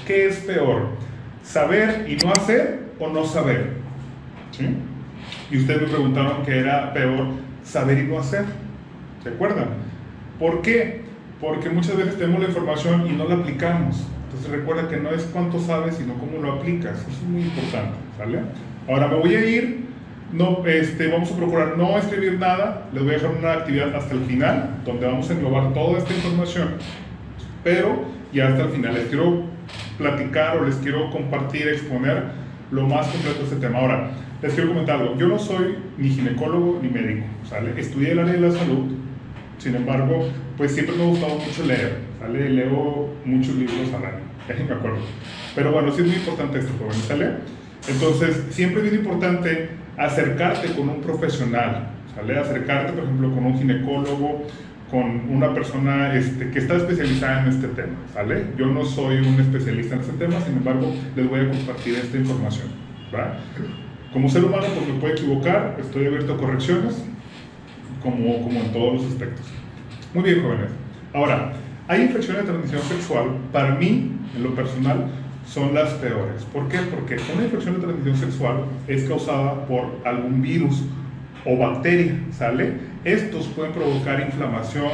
¿Qué es peor? ¿Saber y no hacer o no saber? ¿Sí? Y ustedes me preguntaron que era peor saber y no hacer. ¿Se acuerdan? ¿Por qué? Porque muchas veces tenemos la información y no la aplicamos. Entonces recuerda que no es cuánto sabes, sino cómo lo aplicas. Eso es muy importante, ¿sale? Ahora me voy a ir, vamos a procurar no escribir nada, les voy a dejar una actividad hasta el final, donde vamos a englobar toda esta información, pero ya hasta el final les quiero platicar o les quiero compartir, exponer lo más completo de este tema. Ahora, les quiero comentar algo, yo no soy ni ginecólogo ni médico, ¿sale? Estudié el área de la salud, sin embargo, pues siempre me ha gustado mucho leer, ¿sale? Leo muchos libros al año, ya ni me acuerdo. Pero bueno, sí es muy importante esto, jóvenes, ¿sale? Entonces, siempre es bien importante acercarte con un profesional, ¿sale? Acercarte, por ejemplo, con un ginecólogo, con una persona que está especializada en este tema, ¿sale? Yo no soy un especialista en este tema, sin embargo, les voy a compartir esta información, ¿verdad? Como ser humano, pues me puedo equivocar, estoy abierto a correcciones, como en todos los aspectos. Muy bien, jóvenes. Ahora, hay infecciones de transmisión sexual, para mí, en lo personal, son las peores. ¿Por qué? Porque una infección de transmisión sexual es causada por algún virus o bacteria, ¿sale? Estos pueden provocar inflamación,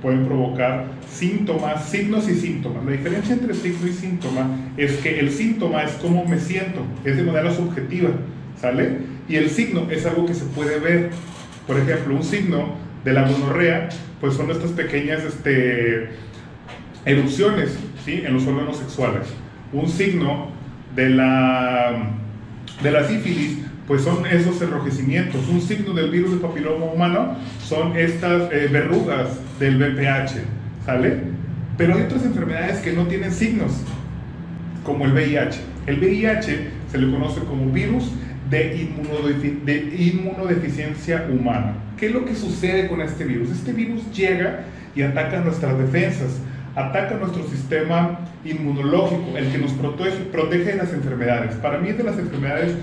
pueden provocar síntomas, signos y síntomas. La diferencia entre signo y síntoma es que el síntoma es cómo me siento, es de manera subjetiva, ¿sale? Y el signo es algo que se puede ver. Por ejemplo, un signo de la gonorrea, pues son estas pequeñas erupciones, ¿sí? En los órganos sexuales. Un signo de la sífilis, pues son esos enrojecimientos. Un signo del virus del papiloma humano son estas verrugas del VPH, ¿sale? Pero hay otras enfermedades que no tienen signos, como el VIH. El VIH se le conoce como virus de inmunodeficiencia humana. ¿Qué es lo que sucede con este virus? Este virus llega y ataca nuestras defensas, ataca nuestro sistema inmunológico, el que nos protege de las enfermedades. Para mí es de las enfermedades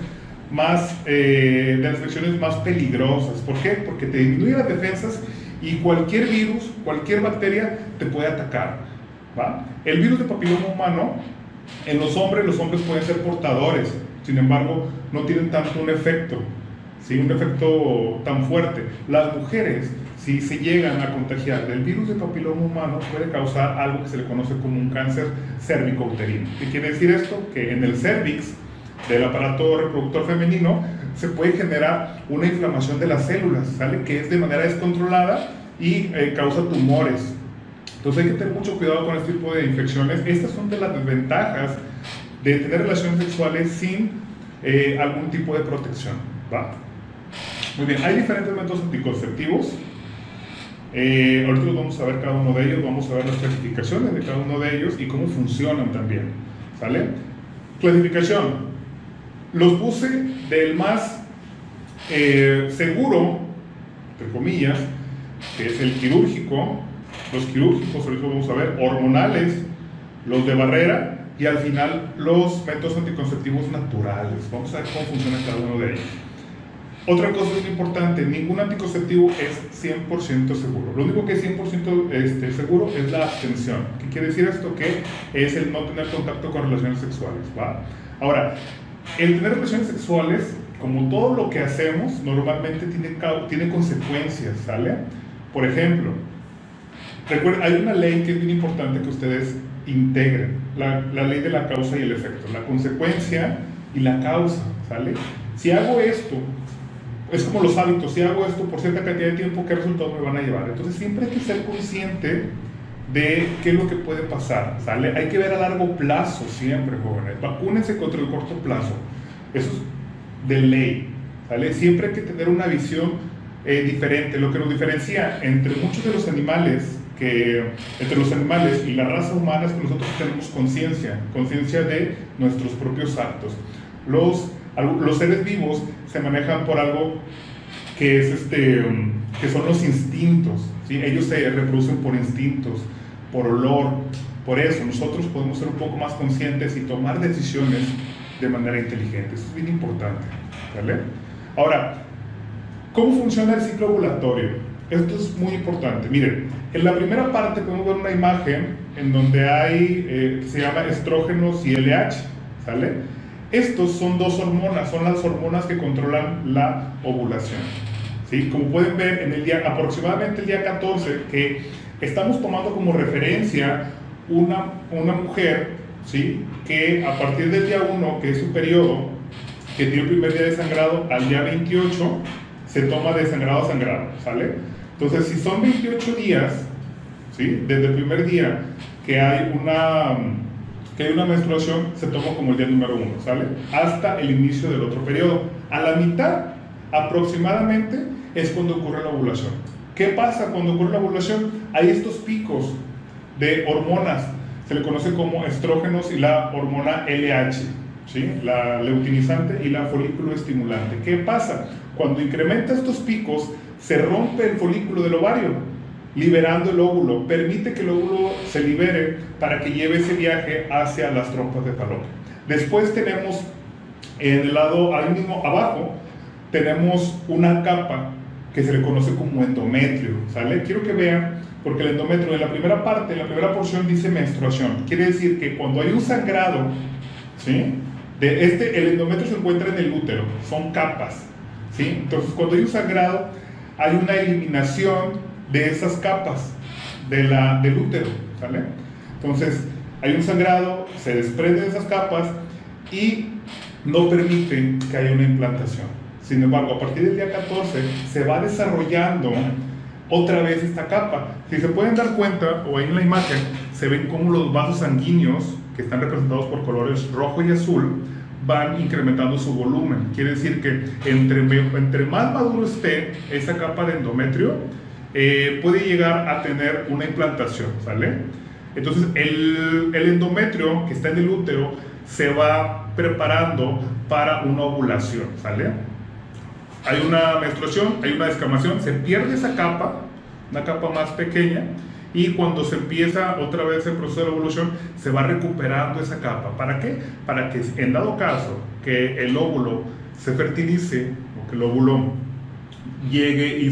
más, de las infecciones más peligrosas. ¿Por qué? Porque te disminuye las defensas y cualquier virus, cualquier bacteria te puede atacar, ¿va? El virus de papiloma humano, en los hombres pueden ser portadores, sin embargo, no tienen tanto un efecto, ¿sí? Un efecto tan fuerte. Las mujeres, si se llegan a contagiar del virus de papiloma humano, puede causar algo que se le conoce como un cáncer cérvico-uterino. ¿Qué quiere decir esto? Que en el cérvix del aparato reproductor femenino se puede generar una inflamación de las células, ¿sale? Que es de manera descontrolada y causa tumores. Entonces hay que tener mucho cuidado con este tipo de infecciones. Estas son de las desventajas de tener relaciones sexuales sin algún tipo de protección, ¿va? Muy bien, hay diferentes métodos anticonceptivos. Ahorita los vamos a ver cada uno de ellos, vamos a ver las clasificaciones de cada uno de ellos y cómo funcionan también, ¿sale? Clasificación. Los puse del más seguro, entre comillas, que es el quirúrgico, los quirúrgicos, ahorita vamos a ver, hormonales, los de barrera y al final los métodos anticonceptivos naturales. Vamos a ver cómo funciona cada uno de ellos. Otra cosa muy importante, ningún anticonceptivo es 100% seguro. Lo único que es 100% seguro es la abstención. ¿Qué quiere decir esto? Que es el no tener contacto con relaciones sexuales, ¿va? Ahora, el tener relaciones sexuales, como todo lo que hacemos, normalmente tiene consecuencias, ¿sale? Por ejemplo, recuerden, hay una ley que es bien importante que ustedes integren, la ley de la causa y el efecto, la consecuencia y la causa, ¿sale? Si hago esto, es como los hábitos, si hago esto por cierta cantidad de tiempo, ¿qué resultados me van a llevar? Entonces siempre hay que ser consciente de qué es lo que puede pasar, ¿sale? Hay que ver a largo plazo siempre, jóvenes. Vacúnense contra el corto plazo. Eso es de ley, ¿sale? Siempre hay que tener una visión diferente. Lo que nos diferencia entre muchos de los animales, entre los animales y la raza humana, es que nosotros tenemos conciencia de nuestros propios actos. Los seres vivos se manejan por algo que es que son los instintos, ¿sí? Ellos se reproducen por instintos, por olor. Por eso nosotros podemos ser un poco más conscientes y tomar decisiones de manera inteligente. Eso es bien importante, ¿vale? Ahora, ¿cómo funciona el ciclo ovulatorio? Esto es muy importante. Miren, en la primera parte podemos ver una imagen en donde hay, que se llama estrógenos y LH, ¿sale? Estos son dos hormonas, son las hormonas que controlan la ovulación, ¿sí? Como pueden ver, en el día, aproximadamente el día 14, que estamos tomando como referencia una mujer, ¿sí? Que a partir del día 1, que es su periodo, que tiene el primer día de sangrado, al día 28, se toma de sangrado a sangrado, ¿sale? Entonces, si son 28 días, ¿sí? Desde el primer día que hay una menstruación, se toma como el día número 1, ¿sale? Hasta el inicio del otro periodo. A la mitad, aproximadamente, es cuando ocurre la ovulación. ¿Qué pasa cuando ocurre la ovulación? Hay estos picos de hormonas, se le conoce como estrógenos y la hormona LH, ¿sí? La luteinizante y la folículo estimulante. ¿Qué pasa? Cuando incrementa estos picos, se rompe el folículo del ovario, liberando el óvulo, permite que el óvulo se libere para que lleve ese viaje hacia las trompas de falopio. Después tenemos, en el lado ahí mismo abajo, tenemos una capa que se le conoce como endometrio, ¿sale? Quiero que vean, porque el endometrio en la primera parte, en la primera porción dice menstruación, quiere decir que cuando hay un sangrado, ¿sí? El endometrio se encuentra en el útero, son capas, ¿sí? Entonces cuando hay un sangrado, hay una eliminación de esas capas del útero, ¿sale? Entonces hay un sangrado, se desprende de esas capas y no permite que haya una implantación. Sin embargo, a partir del día 14 se va desarrollando otra vez esta capa. Si se pueden dar cuenta, o ahí en la imagen, se ven como los vasos sanguíneos, que están representados por colores rojo y azul, van incrementando su volumen. Quiere decir que entre más maduro esté esa capa de endometrio, puede llegar a tener una implantación, ¿sale? Entonces el endometrio que está en el útero se va preparando para una ovulación, ¿sale? Hay una menstruación, hay una descamación, se pierde esa capa, una capa más pequeña, y cuando se empieza otra vez el proceso de evolución, se va recuperando esa capa. ¿Para qué? Para que en dado caso que el óvulo se fertilice, o que el óvulo llegue y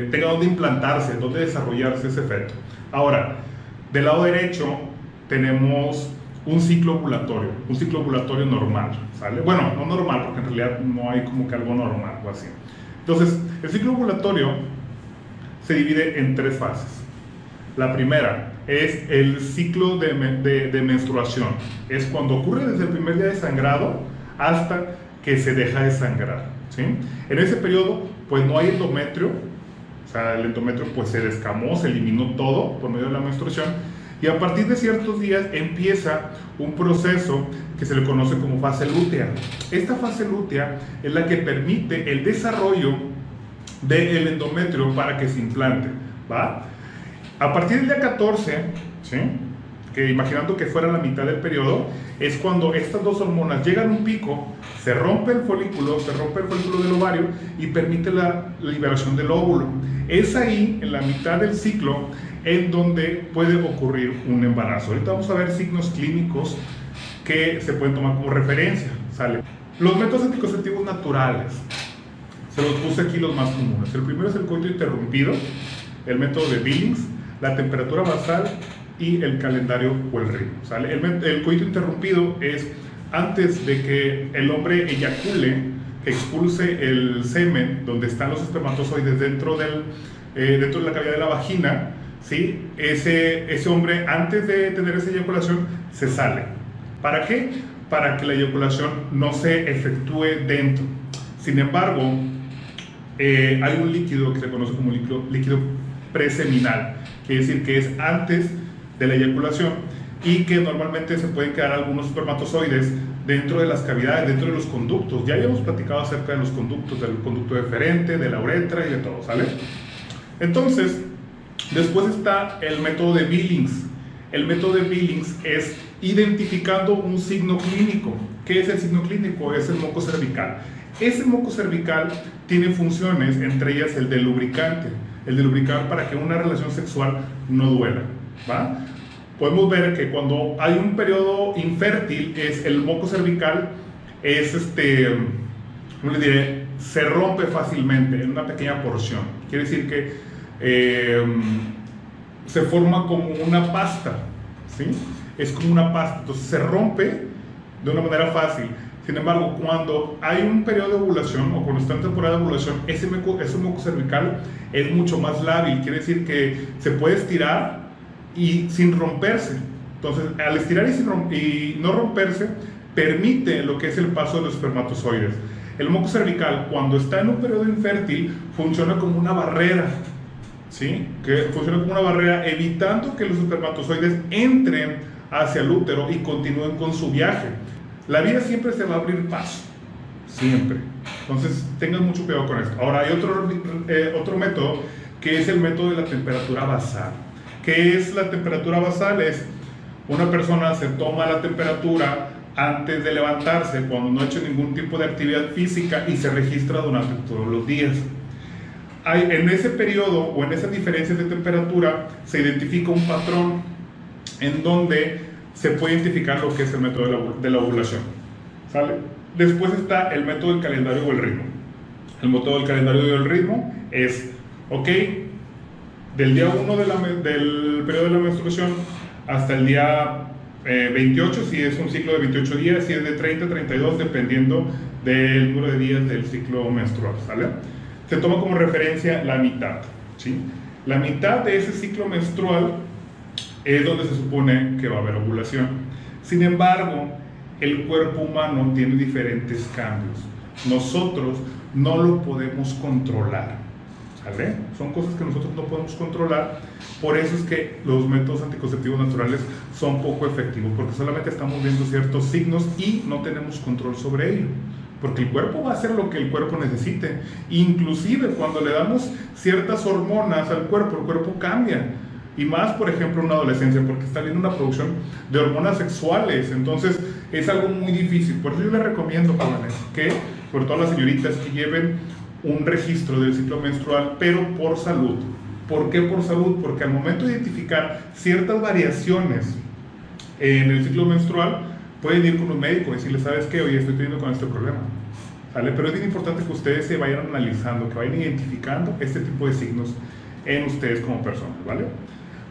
tenga donde implantarse, donde desarrollarse ese feto. Ahora, del lado derecho tenemos un ciclo ovulatorio normal, ¿sale? Bueno, no normal, porque en realidad no hay como que algo normal o así. Entonces, el ciclo ovulatorio se divide en 3 fases. La primera es el ciclo de menstruación. Es cuando ocurre desde el primer día de sangrado hasta que se deja de sangrar, ¿sí? En ese periodo, pues no hay endometrio, o sea, el endometrio pues se descamó, se eliminó todo por medio de la menstruación, y a partir de ciertos días empieza un proceso que se le conoce como fase lútea. Esta fase lútea es la que permite el desarrollo del endometrio para que se implante, ¿va? A partir del día 14, ¿sí? Que imaginando que fuera la mitad del periodo, es cuando estas dos hormonas llegan a un pico, se rompe el folículo del ovario y permite la liberación del óvulo. Es ahí, en la mitad del ciclo, en donde puede ocurrir un embarazo. Ahorita vamos a ver signos clínicos que se pueden tomar como referencia, ¿sale? Los métodos anticonceptivos naturales, se los puse aquí los más comunes. El primero es el coito interrumpido, el método de Billings, la temperatura basal y el calendario o el ritmo, ¿sale? El coito interrumpido es antes de que el hombre eyacule, que expulse el semen donde están los espermatozoides dentro de la cavidad de la vagina, ¿sí? Ese hombre, antes de tener esa eyaculación, se sale. ¿Para qué? Para que la eyaculación no se efectúe dentro. Sin embargo, hay un líquido que se conoce como líquido preseminal, quiere decir que es antes de la eyaculación y que normalmente se pueden quedar algunos espermatozoides dentro de las cavidades, dentro de los conductos. Ya habíamos platicado acerca de los conductos, del conducto deferente, de la uretra y de todo, ¿sale? Entonces, después está el método de Billings. El método de Billings es identificando un signo clínico. ¿Qué es el signo clínico? Es el moco cervical. Ese moco cervical tiene funciones, entre ellas el de lubricante. El de lubricar para que una relación sexual no duela, ¿va? Podemos ver que cuando hay un periodo infértil, el moco cervical ¿cómo les diré? Se rompe fácilmente en una pequeña porción. Quiere decir que se forma como una pasta, ¿sí? Es como una pasta, entonces se rompe de una manera fácil. Sin embargo, cuando hay un periodo de ovulación o cuando está en temporada de ovulación, ese moco cervical es mucho más lábil, quiere decir que se puede estirar y sin romperse. Entonces, al estirar y no romperse, permite lo que es el paso de los espermatozoides. El moco cervical, cuando está en un periodo infértil, funciona como una barrera, ¿sí? Que funciona como una barrera, evitando que los espermatozoides entren hacia el útero y continúen con su viaje. La vida siempre se va a abrir paso, siempre. Entonces, tengan mucho cuidado con esto. Ahora, hay otro método, que es el método de la temperatura basal. ¿Qué es la temperatura basal? Es una persona se toma la temperatura antes de levantarse, cuando no ha hecho ningún tipo de actividad física, y se registra durante todos los días. En ese periodo o en esas diferencias de temperatura se identifica un patrón en donde se puede identificar lo que es el método de la ovulación, ¿sale? Después está el método del calendario o el ritmo. El método del calendario o el ritmo es, ok, del día 1 del periodo de la menstruación hasta el día 28, si es un ciclo de 28 días, si es de 30 a 32, dependiendo del número de días del ciclo menstrual, ¿sale? Se toma como referencia la mitad, ¿sí? La mitad de ese ciclo menstrual es donde se supone que va a haber ovulación. Sin embargo, el cuerpo humano tiene diferentes cambios. Nosotros no lo podemos controlar, ¿sale? Son cosas que nosotros no podemos controlar. Por eso es que los métodos anticonceptivos naturales son poco efectivos, porque solamente estamos viendo ciertos signos y no tenemos control sobre ello. Porque el cuerpo va a hacer lo que el cuerpo necesite. Inclusive cuando le damos ciertas hormonas al cuerpo, el cuerpo cambia. Y más, por ejemplo, en una adolescencia, porque está habiendo una producción de hormonas sexuales. Entonces, es algo muy difícil. Por eso yo les recomiendo, jóvenes, que, sobre todo las señoritas, que lleven un registro del ciclo menstrual, pero por salud. ¿Por qué por salud? Porque al momento de identificar ciertas variaciones en el ciclo menstrual, pueden ir con un médico y decirle, ¿sabes qué? Oye, estoy teniendo con este problema, ¿vale? Pero es bien importante que ustedes se vayan analizando, que vayan identificando este tipo de signos en ustedes como personas, ¿vale?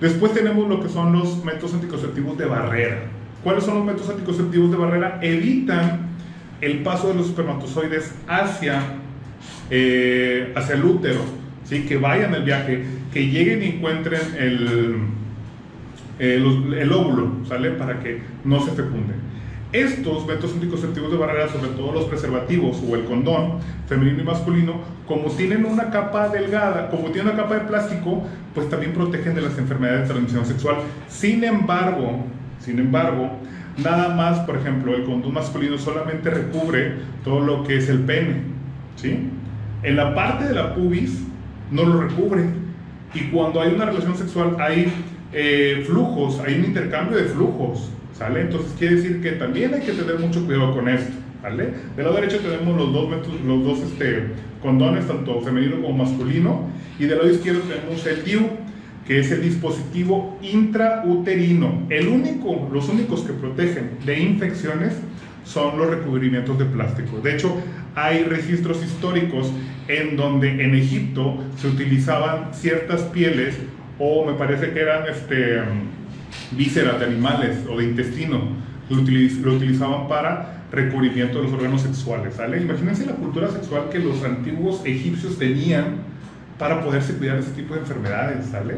Después tenemos lo que son los métodos anticonceptivos de barrera. ¿Cuáles son los métodos anticonceptivos de barrera? Evitan el paso de los espermatozoides hacia el útero, ¿sí? Que vayan el viaje, que lleguen y encuentren el óvulo, ¿sale? Para que no se fecunde. Estos métodos anticonceptivos de barrera, sobre todo los preservativos o el condón, femenino y masculino, como tienen una capa delgada, como tienen una capa de plástico, pues también protegen de las enfermedades de transmisión sexual. Sin embargo, nada más, por ejemplo, el condón masculino solamente recubre todo lo que es el pene, ¿sí? En la parte de la pubis no lo recubre. Y cuando hay una relación sexual hay flujos, hay un intercambio de flujos, ¿sale? Entonces quiere decir que también hay que tener mucho cuidado con esto, ¿vale? Del lado derecho tenemos los dos condones, tanto femenino como masculino, y del lado izquierdo tenemos el DIU, que es el dispositivo intrauterino. Los únicos que protegen de infecciones son los recubrimientos de plástico. De hecho, hay registros históricos en donde en Egipto se utilizaban ciertas pieles, o me parece que eran vísceras de animales o de intestino, lo utilizaban para recubrimiento de los órganos sexuales, ¿sale? Imagínense la cultura sexual que los antiguos egipcios tenían para poderse cuidar de ese tipo de enfermedades, ¿sale?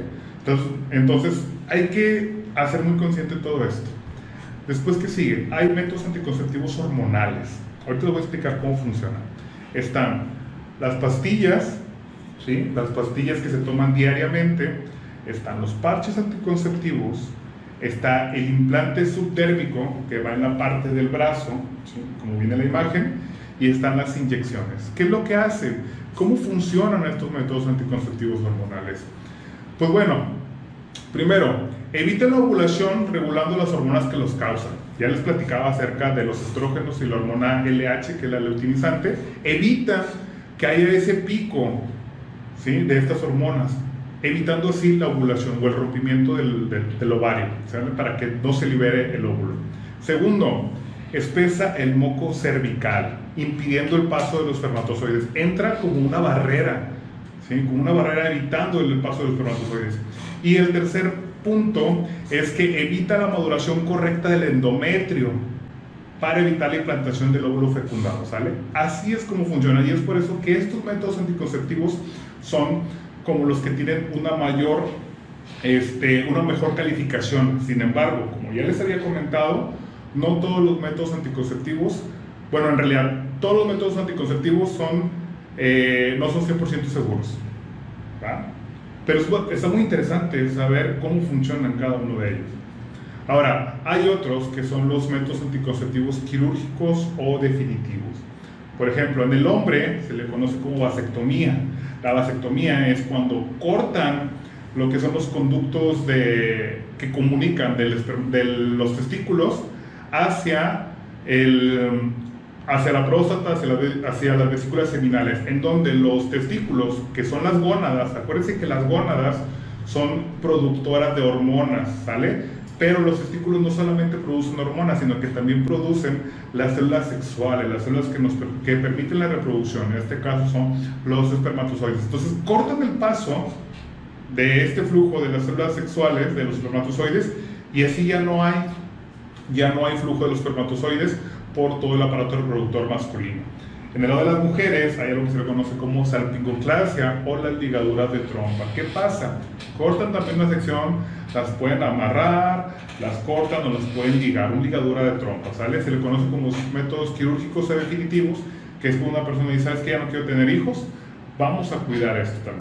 Entonces hay que hacer muy consciente de todo esto. Después, ¿qué sigue? Hay métodos anticonceptivos hormonales. Ahorita les voy a explicar cómo funcionan. Están las pastillas, ¿sí? Las pastillas que se toman diariamente. Están los parches anticonceptivos. Está el implante subdérmico, que va en la parte del brazo, ¿sí? Como viene la imagen. Y están las inyecciones. ¿Qué es lo que hacen? ¿Cómo funcionan estos métodos anticonceptivos hormonales? Pues bueno, primero, evitan la ovulación regulando las hormonas que los causan. Ya les platicaba acerca de los estrógenos y la hormona LH, que es la luteinizante. Evita que haya ese pico, ¿sí? De estas hormonas, evitando así la ovulación o el rompimiento del ovario, ¿saben? Para que no se libere el óvulo. Segundo, espesa el moco cervical, impidiendo el paso de los espermatozoides. Entra como una barrera, ¿sí? Como una barrera evitando el paso de los espermatozoides. Y el tercer punto es que evita la maduración correcta del endometrio para evitar la implantación del óvulo fecundado, ¿sale? Así es como funciona, y es por eso que estos métodos anticonceptivos son como los que tienen una mejor calificación. Sin embargo, como ya les había comentado, no todos los métodos anticonceptivos, bueno, en realidad, todos los métodos anticonceptivos no son 100% seguros, ¿va? Pero está muy interesante saber cómo funcionan cada uno de ellos. Ahora, hay otros que son los métodos anticonceptivos quirúrgicos o definitivos. Por ejemplo, en el hombre se le conoce como vasectomía. La vasectomía es cuando cortan lo que son los conductos que comunican de los testículos hacia la próstata, hacia las vesículas seminales, en donde los testículos, que son las gónadas, acuérdense que las gónadas son productoras de hormonas, ¿sale? Pero los testículos no solamente producen hormonas, sino que también producen las células sexuales, las células que permiten la reproducción. En este caso son los espermatozoides. Entonces cortan el paso de este flujo de las células sexuales, de los espermatozoides, y así ya no hay flujo de los espermatozoides por todo el aparato reproductor masculino. En el lado de las mujeres hay algo que se le conoce como salpingoclasia o las ligaduras de trompa. ¿Qué pasa? Cortan también la sección, las pueden amarrar, las cortan o las pueden ligar, una ligadura de trompa, ¿sale? Se le conoce como métodos quirúrgicos o definitivos, que es cuando una persona dice, ¿sabes qué? Ya no quiero tener hijos, vamos a cuidar esto también.